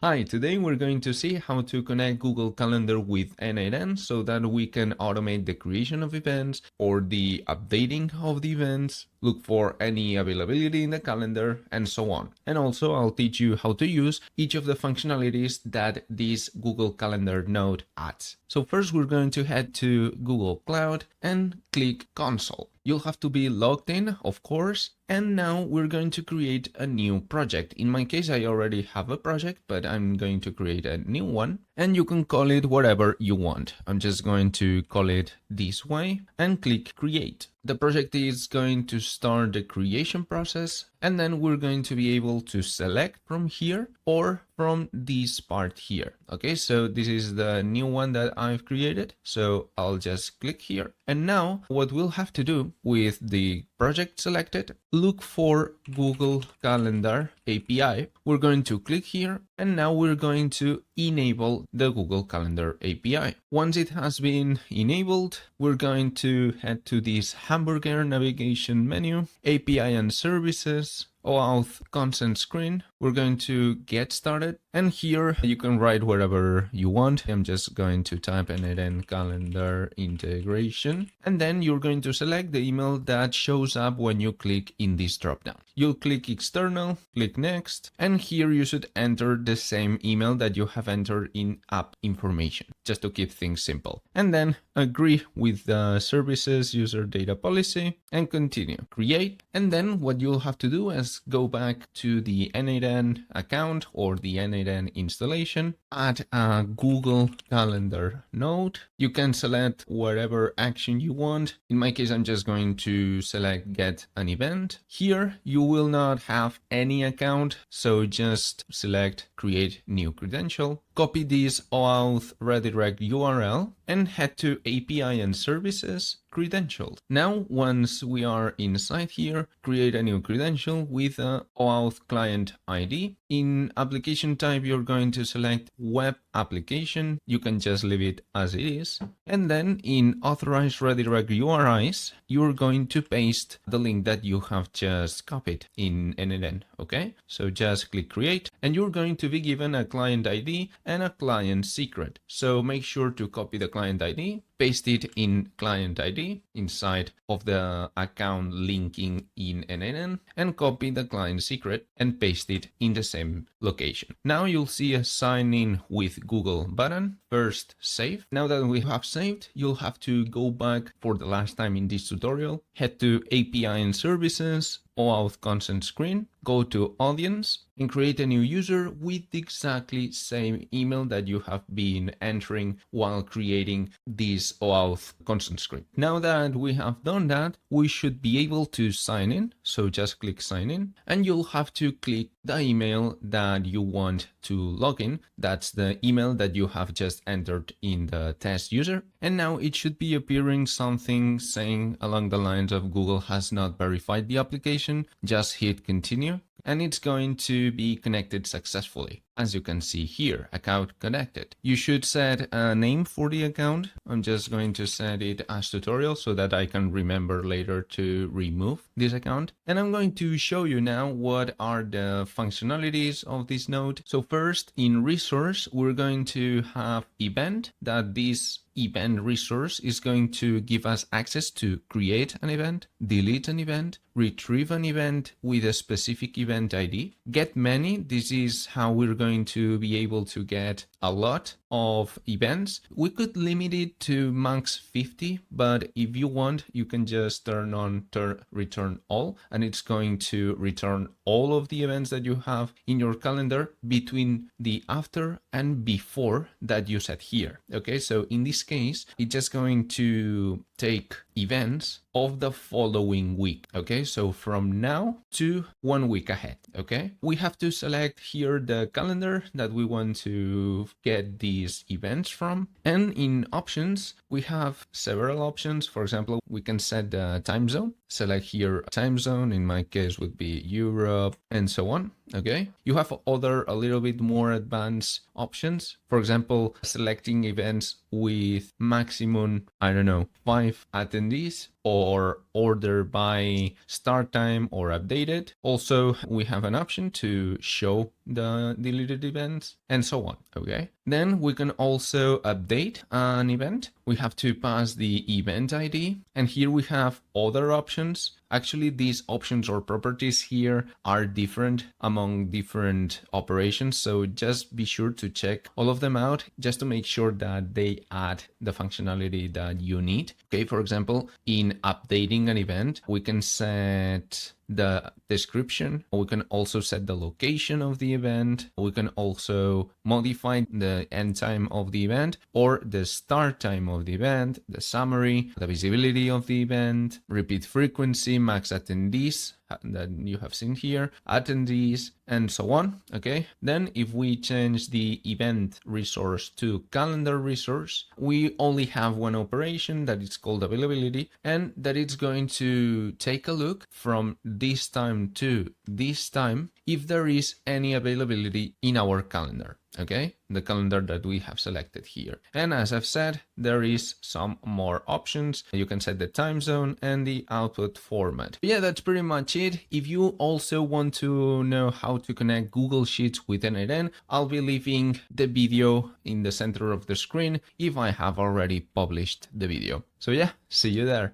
Hi, today we're going to see how to connect Google Calendar with N8N so that we can automate the creation of events or the updating of the events, look for any availability in the calendar, and so on. And also I'll teach you how to use each of the functionalities that this Google Calendar node adds. So first we're going to head to Google Cloud and click Console. You'll have to be logged in, of course, and now we're going to create a new project. In my case, I already have a project, but I'm going to create a new one, and you can call it whatever you want. I'm just going to call it this way and click Create. The project is going to start the creation process, and then we're going to be able to select from here or from this part here. Okay, so this is the new one that I've created. So I'll just click here. And now what we'll have to do with the project selected, look for Google Calendar API. We're going to click here, and now we're going to enable the Google Calendar API. Once it has been enabled, we're going to head to this hamburger navigation menu, API and services, OAuth consent screen. We're going to get started, and here you can write wherever you want. I'm just going to type N8N calendar integration, and then you're going to select the email that shows up when you click in this dropdown. You'll click external, click next, and here you should enter the same email that you have entered in app information, just to keep things simple. And then agree with the services user data policy and continue. Create, and then what you'll have to do is go back to the N8N account or the N8N installation, add a Google Calendar node. You can select whatever action you want. In my case, I'm just going to select get an event. Here, you will not have any account, so just select create new credential. Copy this OAuth redirect URL and head to API and services credentials. Now, once we are inside here, create a new credential with a OAuth client ID. In application type, you're going to select web application. You can just leave it as it is. And then in authorized redirect URIs, you're going to paste the link that you have just copied in N8N. Okay, so just click create, and you're going to be given a client ID and a client secret. So make sure to copy the client ID, paste it in client ID inside of the account linking in N8N, and copy the client secret and paste it in the same location. Now you'll see a sign in with Google button. First, save. Now that we have saved, you'll have to go back for the last time in this tutorial, head to API and services, OAuth consent screen, go to audience and create a new user with the exactly same email that you have been entering while creating this OAuth consent screen. Now that we have done that, we should be able to sign in. So just click sign in, and you'll have to click the email that you want to log in. That's the email that you have just entered in the test user. And now it should be appearing something saying along the lines of Google has not verified the application. Just hit continue, and it's going to be connected successfully. As you can see here, account connected. You should set a name for the account. I'm just going to set it as tutorial so that I can remember later to remove this account. And I'm going to show you now what are the functionalities of this node. So first, in resource, we're going to have event. That this event resource is going to give us access to create an event, delete an event, retrieve an event with a specific event ID, get many. This is how we're going to be able to get a lot of events. We could limit it to max 50, but if you want, you can just turn on return all, and it's going to return all of the events that you have in your calendar between the after and before that you set here. Okay, so in this case, it's just going to take events of the following week. Okay, so from now to 1 week ahead. Okay, we have to select here the calendar that we want to get these events from, and in options we have several options. For example, we can set the time zone. Select here time zone, in my case would be Europe, and so on. Okay, you have other a little bit more advanced options. For example, selecting events with maximum, I don't know, 5 attendees, or order by start time or updated. Also, we have an option to show the deleted events, and so on, okay? Then we can also update an event. We have to pass the event ID, and here we have other options. Actually, these options or properties here are different among different operations, so just be sure to check all of them out just to make sure that they add the functionality that you need. Okay, for example, in updating an event, we can set the description. We can also set the location of the event. We can also modify the end time of the event or the start time of the event, the summary, the visibility of the event, repeat frequency, max attendees that you have seen here, attendees, and so on. Okay, then if we change the event resource to calendar resource, we only have one operation that is called availability, and that it's going to take a look from this time to this time if there is any availability in our calendar. Okay, the calendar that we have selected here. And as I've said, there is some more options. You can set the time zone and the output format. But yeah, that's pretty much it. If you also want to know how to connect Google Sheets with N8N, I'll be leaving the video in the center of the screen if I have already published the video. So yeah, see you there.